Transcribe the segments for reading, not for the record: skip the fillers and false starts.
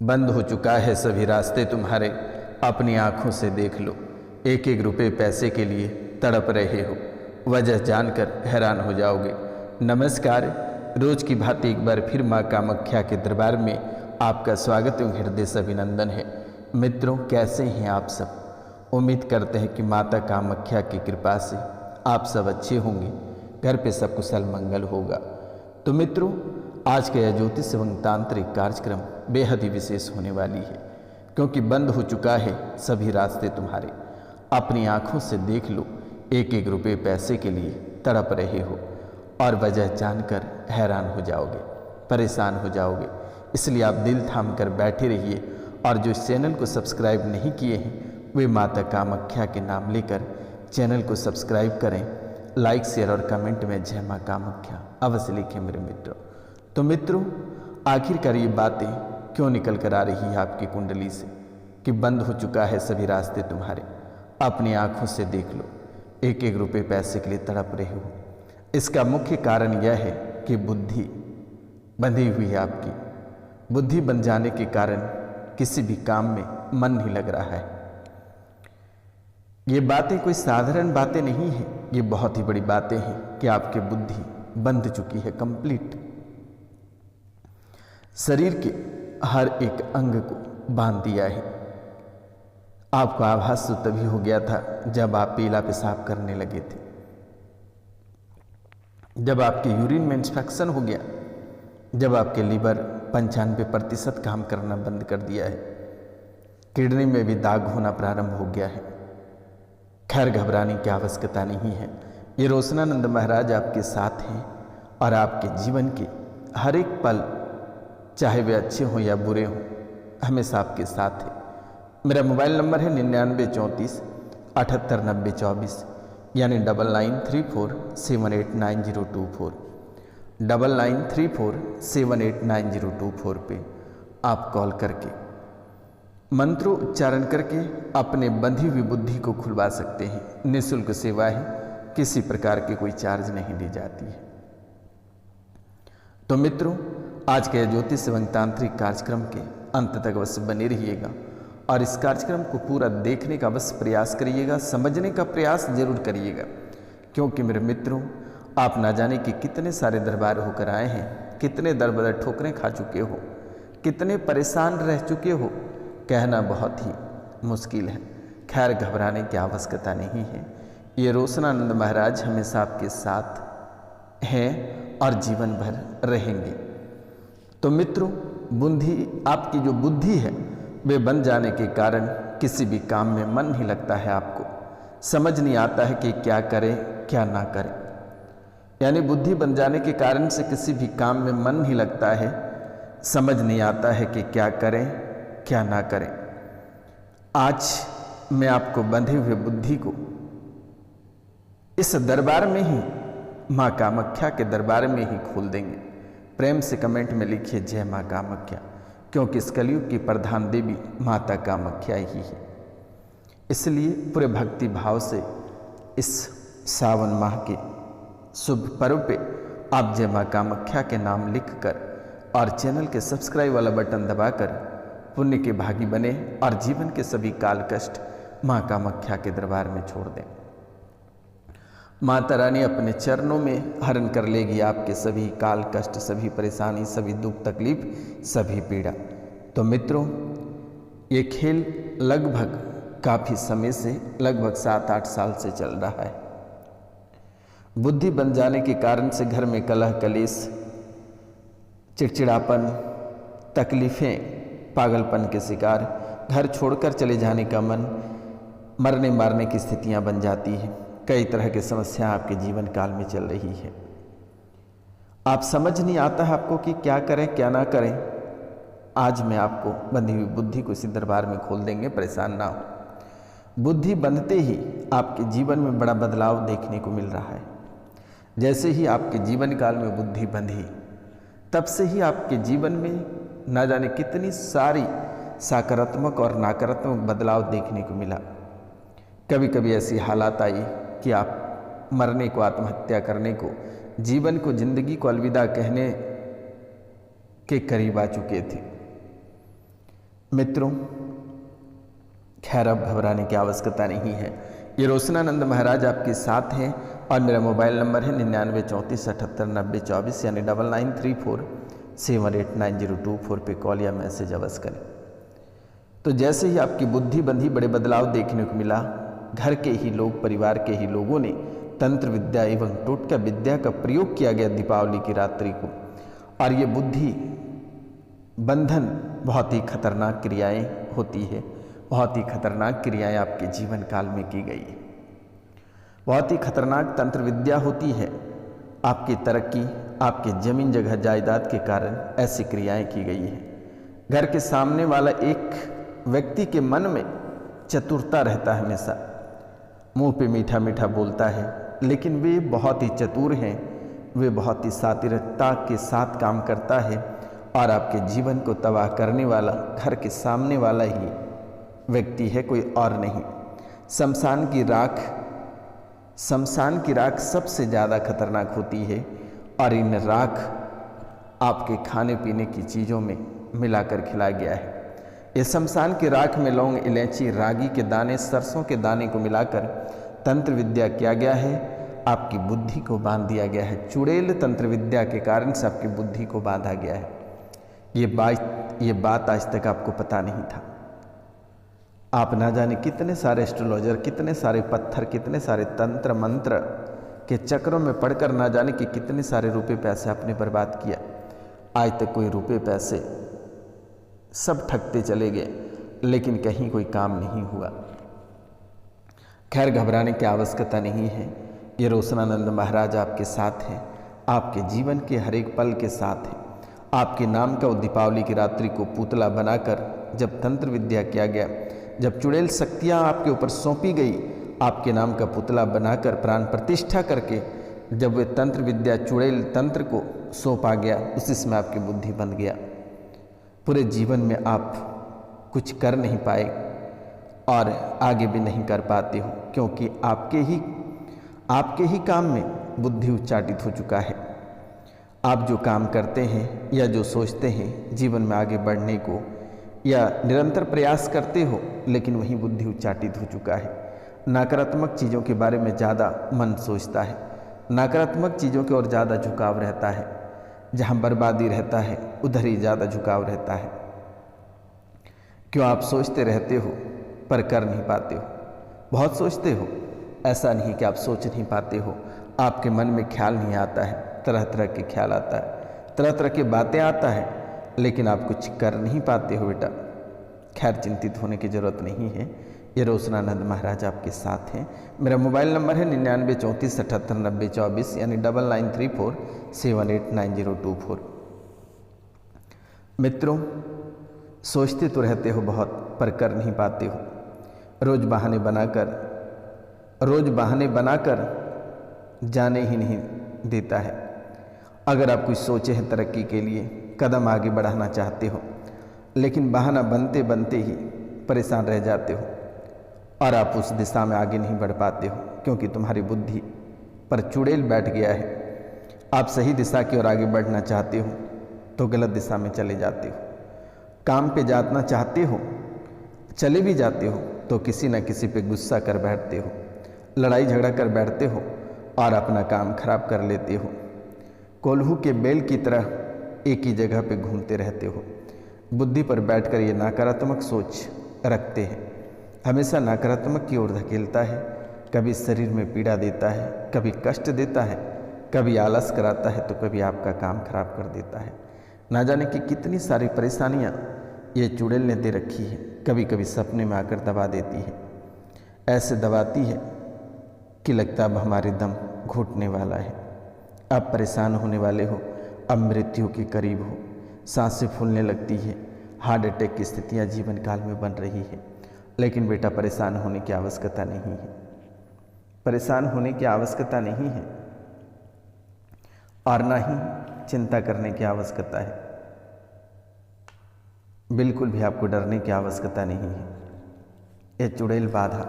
बंद हो चुका है सभी रास्ते तुम्हारे, अपनी आंखों से देख लो। एक एक रुपए पैसे के लिए तड़प रहे हो, वजह जानकर हैरान हो जाओगे। नमस्कार, रोज की भांति एक बार फिर माँ कामाख्या के दरबार में आपका स्वागत एवं हृदय से अभिनंदन है। मित्रों, कैसे हैं आप सब? उम्मीद करते हैं कि माता कामाख्या की कृपा से आप सब अच्छे होंगे, घर पे सब कुशल मंगल होगा। तो मित्रों, आज का यह ज्योतिष एवं तांत्रिक कार्यक्रम बेहद ही विशेष होने वाली है, क्योंकि बंद हो चुका है सभी रास्ते तुम्हारे। अपनी आंखों से देख लो, एक एक रुपए पैसे के लिए तड़प रहे हो और वजह जानकर हैरान हो जाओगे, परेशान हो जाओगे। इसलिए आप दिल थाम कर बैठे रहिए और जो इस चैनल को सब्सक्राइब नहीं किए हैं वे माता कामाख्या के नाम लेकर चैनल को सब्सक्राइब करें। लाइक, शेयर और कमेंट में जय माँ कामाख्या अवश्य लिखें मेरे मित्रों। तो मित्रों, आखिरकार ये बातें क्यों निकल कर आ रही है आपकी कुंडली से कि बंद हो चुका है सभी रास्ते तुम्हारे, अपनी आंखों से देख लो, एक एक रुपए पैसे के लिए तड़प रहे हो। इसका मुख्य कारण यह है कि बुद्धि बंधी हुई है आपकी। बुद्धि बन जाने के कारण किसी भी काम में मन नहीं लग रहा है। ये बातें कोई साधारण बातें नहीं है, ये बहुत ही बड़ी बातें हैं कि आपकी बुद्धि बंध चुकी है कंप्लीट। शरीर के हर एक अंग को बांध दिया है। आपको आभास तो तभी हो गया था जब आप पीला पेशाब करने लगे थे, जब आपके यूरिन में इंफेक्शन हो गया, जब आपके लीवर 95% काम करना बंद कर दिया है, किडनी में भी दाग होना प्रारंभ हो गया है। खैर, घबराने की आवश्यकता नहीं है। ये रोशनानंद महाराज आपके साथ हैं और आपके जीवन के हर एक पल, चाहे वे अच्छे हों या बुरे हों, हमेशा आपके साथ है। मेरा मोबाइल नंबर है 9934 789024, यानी 9934789024, 9934789024 पे आप कॉल करके मंत्रों उच्चारण करके अपने बंधी हुई बुद्धि को खुलवा सकते हैं। निःशुल्क सेवा है, किसी प्रकार की कोई चार्ज नहीं ली जाती है। तो मित्रों, आज के ज्योतिष एवं तांत्रिक कार्यक्रम के अंत तक अवश्य बने रहिएगा और इस कार्यक्रम को पूरा देखने का अवश्य प्रयास करिएगा, समझने का प्रयास जरूर करिएगा, क्योंकि मेरे मित्रों, आप ना जाने कि कितने सारे दरबार होकर आए हैं, कितने दर बदर ठोकरें खा चुके हो, कितने परेशान रह चुके हो, कहना बहुत ही मुश्किल है। खैर, घबराने की आवश्यकता नहीं है। ये रोशनानंद महाराज हमेशा आपके साथ हैं और जीवन भर रहेंगे। तो मित्रों, आपकी जो बुद्धि है वे बन जाने के कारण किसी भी काम में मन नहीं लगता है। आपको समझ नहीं आता है कि क्या करें क्या ना करें, यानी बुद्धि बन जाने के कारण से किसी भी काम में मन नहीं लगता है, समझ नहीं आता है कि क्या करें क्या ना करें। आज मैं आपको बंधे हुए बुद्धि को इस दरबार में ही, माँ कामाख्या के दरबार में ही खोल देंगे। प्रेम से कमेंट में लिखिए जय माँ कामाख्या, क्योंकि इस कलयुग की प्रधान देवी माता कामाख्या ही है। इसलिए पूरे भक्ति भाव से इस सावन माह के शुभ पर्व पे आप जय माँ कामाख्या के नाम लिखकर और चैनल के सब्सक्राइब वाला बटन दबाकर पुण्य के भागी बने और जीवन के सभी काल कष्ट माँ कामाख्या के दरबार में छोड़ दें। माता रानी अपने चरणों में हरण कर लेगी आपके सभी काल कष्ट, सभी परेशानी, सभी दुख तकलीफ, सभी पीड़ा। तो मित्रों, ये खेल लगभग काफ़ी समय से, लगभग 7-8 साल से चल रहा है। बुद्धि बन जाने के कारण से घर में कलह कलेश, चिड़चिड़ापन, तकलीफ़ें, पागलपन के शिकार, घर छोड़कर चले जाने का मन, मरने मारने की स्थितियां बन जाती हैं। कई तरह की समस्या आपके जीवन काल में चल रही है। आप समझ नहीं आता है आपको कि क्या करें क्या ना करें। आज मैं आपको बंधी हुई बुद्धि को इसी दरबार में खोल देंगे, परेशान ना हो। बुद्धि बंधते ही आपके जीवन में बड़ा बदलाव देखने को मिल रहा है। जैसे ही आपके जीवन काल में बुद्धि बंधी, तब से ही आपके जीवन में ना जाने कितनी सारी सकारात्मक और नकारात्मक बदलाव देखने को मिला। कभी कभी ऐसी हालात आई कि आप मरने को, आत्महत्या करने को, जीवन को, जिंदगी को अलविदा कहने के करीब आ चुके थे। मित्रों, खैर अब घबराने की आवश्यकता नहीं है। ये रोशनानंद महाराज आपके साथ हैं और मेरा मोबाइल नंबर है 9934789024 यानी 9934789024 पे कॉल या मैसेज अवश्य करें। तो जैसे ही आपकी बुद्धि बंधी बड़े बदलाव देखने को मिला, घर के ही लोग, परिवार के ही लोगों ने तंत्र विद्या एवं टोटका विद्या का प्रयोग किया गया दीपावली की रात्रि को। और ये बुद्धि बंधन बहुत ही खतरनाक क्रियाएं होती है, बहुत ही खतरनाक क्रियाएं आपके जीवन काल में की गई है। बहुत ही खतरनाक तंत्र विद्या होती है। आपकी तरक्की, आपके जमीन जगह जायदाद के कारण ऐसी क्रियाएं की गई है। घर के सामने वाला एक व्यक्ति के मन में चतुरता रहता है, हमेशा मुंह पे मीठा मीठा बोलता है, लेकिन वे बहुत ही चतुर हैं। वे बहुत ही शातिरता के साथ काम करता है और आपके जीवन को तबाह करने वाला घर के सामने वाला ही व्यक्ति है, कोई और नहीं। शमशान की राख सबसे ज़्यादा खतरनाक होती है और इन राख आपके खाने पीने की चीज़ों में मिलाकर खिलाया गया है। इस शमशान की राख में लौंग, इलायची, रागी के दाने, सरसों के दाने को मिलाकर तंत्र विद्या किया गया है। आपकी बुद्धि को बांध दिया गया है। चुड़ैल तंत्र विद्या के कारण से आपकी बुद्धि को बांधा गया है। ये बात आज तक आपको पता नहीं था। आप ना जाने कितने सारे एस्ट्रोलॉजर, कितने सारे पत्थर, कितने सारे तंत्र मंत्र के चक्रों में पढ़कर ना जाने कि कितने सारे रुपए पैसे आपने बर्बाद किया। आज तक कोई रुपए पैसे सब ठगते चले गए, लेकिन कहीं कोई काम नहीं हुआ। खैर, घबराने की आवश्यकता नहीं है। ये रोशनानंद महाराज आपके साथ हैं, आपके जीवन के हर एक पल के साथ हैं। आपके नाम का दीपावली की रात्रि को पुतला बनाकर जब तंत्र विद्या किया गया, जब चुड़ैल शक्तियाँ आपके ऊपर सौंपी गई, आपके नाम का पुतला बनाकर प्राण प्रतिष्ठा करके जब वे तंत्र विद्या चुड़ैल तंत्र को सौंपा गया, उसी समय आपकी बुद्धि बंध गया। पूरे जीवन में आप कुछ कर नहीं पाए और आगे भी नहीं कर पाते हो, क्योंकि आपके ही काम में बुद्धि उच्चाटित हो चुका है। आप जो काम करते हैं या जो सोचते हैं जीवन में आगे बढ़ने को या निरंतर प्रयास करते हो, लेकिन वहीं बुद्धि उच्चाटित हो चुका है। नकारात्मक चीज़ों के बारे में ज़्यादा मन सोचता है, नकारात्मक चीज़ों की ओर ज़्यादा झुकाव रहता है। जहाँ बर्बादी रहता है उधर ही ज़्यादा झुकाव रहता है। क्यों आप सोचते रहते हो पर कर नहीं पाते हो? बहुत सोचते हो, ऐसा नहीं कि आप सोच नहीं पाते हो। आपके मन में ख्याल नहीं आता है, तरह तरह के ख्याल आता है, तरह तरह की बातें आता है, लेकिन आप कुछ कर नहीं पाते हो बेटा। खैर, चिंतित होने की ज़रूरत नहीं है। ये रोशनानंद महाराज आपके साथ हैं। मेरा मोबाइल नंबर है 9934789024 यानी 9934789024। मित्रों, सोचते तो रहते हो बहुत, पर कर नहीं पाते हो। रोज़ बहाने बनाकर जाने ही नहीं देता है। अगर आप कुछ सोचे हैं तरक्की के लिए, कदम आगे बढ़ाना चाहते हो, लेकिन बहाना बनते बनते ही परेशान रह जाते हो और आप उस दिशा में आगे नहीं बढ़ पाते हो, क्योंकि तुम्हारी बुद्धि पर चुड़ैल बैठ गया है। आप सही दिशा की ओर आगे बढ़ना चाहते हो तो गलत दिशा में चले जाते हो। काम पे जाना चाहते हो, चले भी जाते हो तो किसी न किसी पे गुस्सा कर बैठते हो, लड़ाई झगड़ा कर बैठते हो और अपना काम खराब कर लेते हो। कोल्हू के बेल की तरह एक ही जगह पे घूमते रहते हो। बुद्धि पर बैठकर ये नकारात्मक सोच रखते हैं, हमेशा नकारात्मक की ओर धकेलता है। कभी शरीर में पीड़ा देता है, कभी कष्ट देता है, कभी आलस कराता है, तो कभी आपका काम खराब कर देता है। ना जाने कि कितनी सारी परेशानियाँ ये चुड़ैल ने दे रखी है। कभी कभी सपने में आकर दबा देती है, ऐसे दबाती है कि लगता अब हमारे दम घुटने वाला है, अब परेशान होने वाले हो, अब मृत्यु के करीब हो, सांसें फूलने लगती है, हार्ट अटैक की स्थितियाँ जीवन काल में बन रही है। लेकिन बेटा, परेशान होने की आवश्यकता नहीं है, परेशान होने की आवश्यकता नहीं है और ना ही चिंता करने की आवश्यकता है। बिल्कुल भी आपको डरने की आवश्यकता नहीं है। यह चुड़ैल बाधा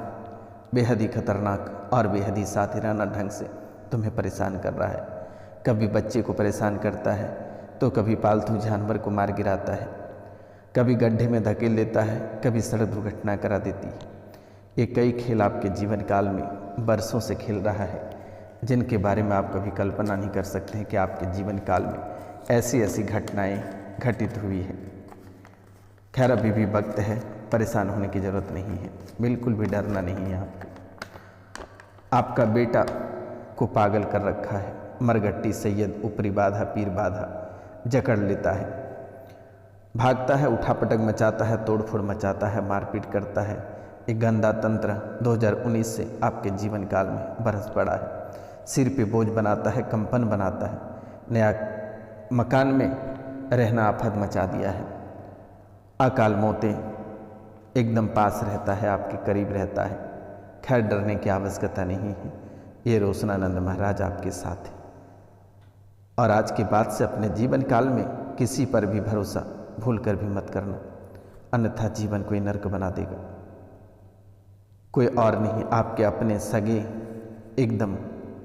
बेहद ही खतरनाक और बेहद ही सातिराना ढंग से तुम्हें परेशान कर रहा है। कभी बच्चे को परेशान करता है तो कभी पालतू जानवर को मार गिराता है। कभी गड्ढे में धकेल देता है, कभी सड़क दुर्घटना करा देती है। ये कई खेल आपके जीवन काल में बरसों से खेल रहा है, जिनके बारे में आप कभी कल्पना नहीं कर सकते हैं कि आपके जीवन काल में ऐसी ऐसी घटनाएं घटित हुई है। खैर, अभी भी वक्त है, परेशान होने की ज़रूरत नहीं है, बिल्कुल भी डरना नहीं है आपको। आपका बेटा को पागल कर रखा है, मरगट्टी सैयद ऊपरी बाधा पीर बाधा जकड़ लेता है, भागता है, उठापटक मचाता है, तोड़फोड़ मचाता है, मारपीट करता है। एक गंदा तंत्र 2019 से आपके जीवन काल में बरस पड़ा है। सिर पे बोझ बनाता है, कंपन बनाता है, नया मकान में रहना आफत मचा दिया है। अकाल मौतें एकदम पास रहता है, आपके करीब रहता है। खैर, डरने की आवश्यकता नहीं है, ये रोशनानंद महाराज आपके साथ हैं। और आज के बाद से अपने जीवन काल में किसी पर भी भरोसा भूल कर भी मत करना, अन्यथा जीवन कोई नर्क बना देगा। कोई और नहीं, आपके अपने सगे एकदम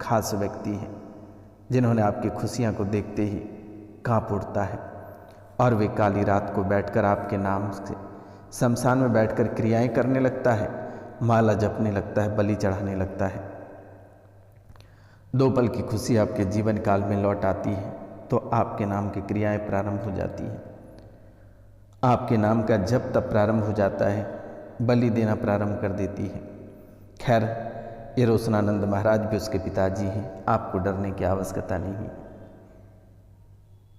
खास व्यक्ति हैं, जिन्होंने आपकी खुशियां को देखते ही कांप उठता है, और वे काली रात को बैठकर आपके नाम से शमशान में बैठकर क्रियाएं करने लगता है, माला जपने लगता है, बलि चढ़ाने लगता है। 2 पल की खुशी आपके जीवन काल में लौट आती है तो आपके नाम की क्रियाएं प्रारंभ हो जाती हैं। आपके नाम का जप तब प्रारंभ हो जाता है, बलि देना प्रारंभ कर देती है। खैर, ये रोशनानंद महाराज भी उसके पिताजी हैं, आपको डरने की आवश्यकता नहीं है।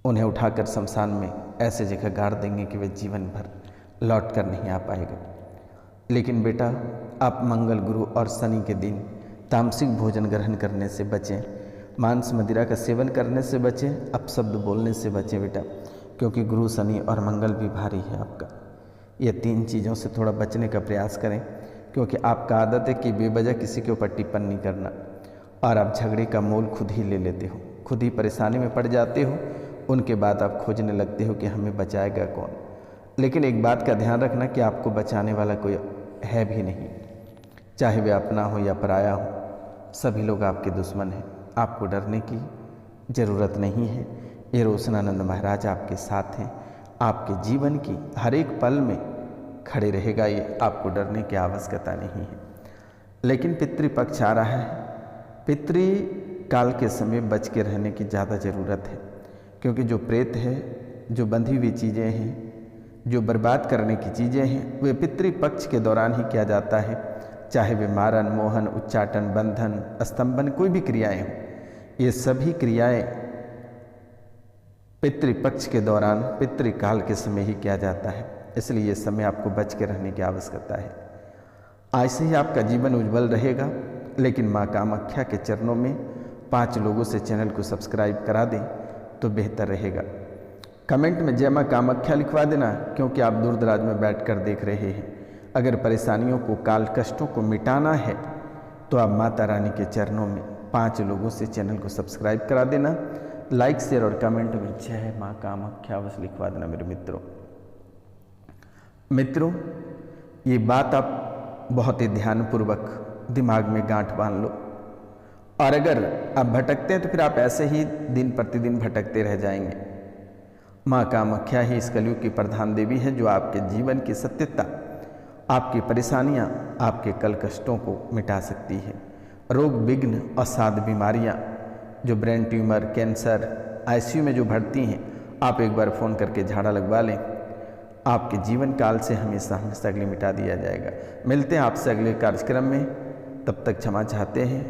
उन्हें उठाकर शमशान में ऐसे जगह गाड़ देंगे कि वे जीवन भर लौट कर नहीं आ पाएगा। लेकिन बेटा, आप मंगल, गुरु और शनि के दिन तामसिक भोजन ग्रहण करने से बचें, मांस मदिरा का सेवन करने से बचें, अपशब्द बोलने से बचें बेटा, क्योंकि गुरु, शनि और मंगल भी भारी है आपका। ये 3 चीज़ों से थोड़ा बचने का प्रयास करें, क्योंकि आपका आदत है कि बेवजह किसी के ऊपर टिप्पणी करना, और आप झगड़े का मोल खुद ही ले लेते हो, खुद ही परेशानी में पड़ जाते हो। उनके बाद आप खोजने लगते हो कि हमें बचाएगा कौन। लेकिन एक बात का ध्यान रखना कि आपको बचाने वाला कोई है भी नहीं, चाहे वे अपना हो या पराया हो, सभी लोग आपके दुश्मन हैं। आपको डरने की ज़रूरत नहीं है, ये रोशनानंद महाराज आपके साथ हैं, आपके जीवन की हर एक पल में खड़े रहेगा, ये आपको डरने की आवश्यकता नहीं है। लेकिन पितृपक्ष आ रहा है, पितृकाल के समय बच के रहने की ज़्यादा ज़रूरत है, क्योंकि जो प्रेत है, जो बंधी हुई चीज़ें हैं, जो बर्बाद करने की चीज़ें हैं, वे पितृपक्ष के दौरान ही किया जाता है। चाहे वे मारन, मोहन, उच्चाटन, बंधन, स्तंभन, कोई भी क्रियाएं हों, ये सभी क्रियाएं पितृपक्ष के दौरान, पितृकाल के समय ही किया जाता है। इसलिए ये समय आपको बच के रहने की आवश्यकता है। ऐसे ही आपका जीवन उज्जवल रहेगा। लेकिन माँ कामाख्या के चरणों में 5 लोगों से चैनल को सब्सक्राइब करा दें तो बेहतर रहेगा। कमेंट में जय माँ कामाख्या लिखवा देना, क्योंकि आप दूर दराज में बैठकर देख रहे हैं। अगर परेशानियों को, काल कष्टों को मिटाना है तो आप माता रानी के चरणों में 5 लोगों से चैनल को सब्सक्राइब करा देना। लाइक, शेयर और कमेंट में जय माँ कामाख्या अवश्य लिखवा देना मेरे मित्रों, ये बात आप बहुत ही ध्यानपूर्वक दिमाग में गांठ बांध लो। और अगर आप भटकते हैं तो फिर आप ऐसे ही दिन प्रतिदिन भटकते रह जाएंगे। माँ कामाख्या ही इस कलयुग की प्रधान देवी है, जो आपके जीवन की सत्यता, आपकी परेशानियाँ, आपके कल कष्टों को मिटा सकती है। रोग, विघ्न, असाध्य बीमारियाँ, जो ब्रेन ट्यूमर, कैंसर, आईसीयू में जो भर्ती हैं, आप एक बार फ़ोन करके झाड़ा लगवा लें, आपके जीवन काल से हमेशा हमेशा अगले मिटा दिया जाएगा। मिलते हैं आपसे अगले कार्यक्रम में, तब तक क्षमा चाहते हैं।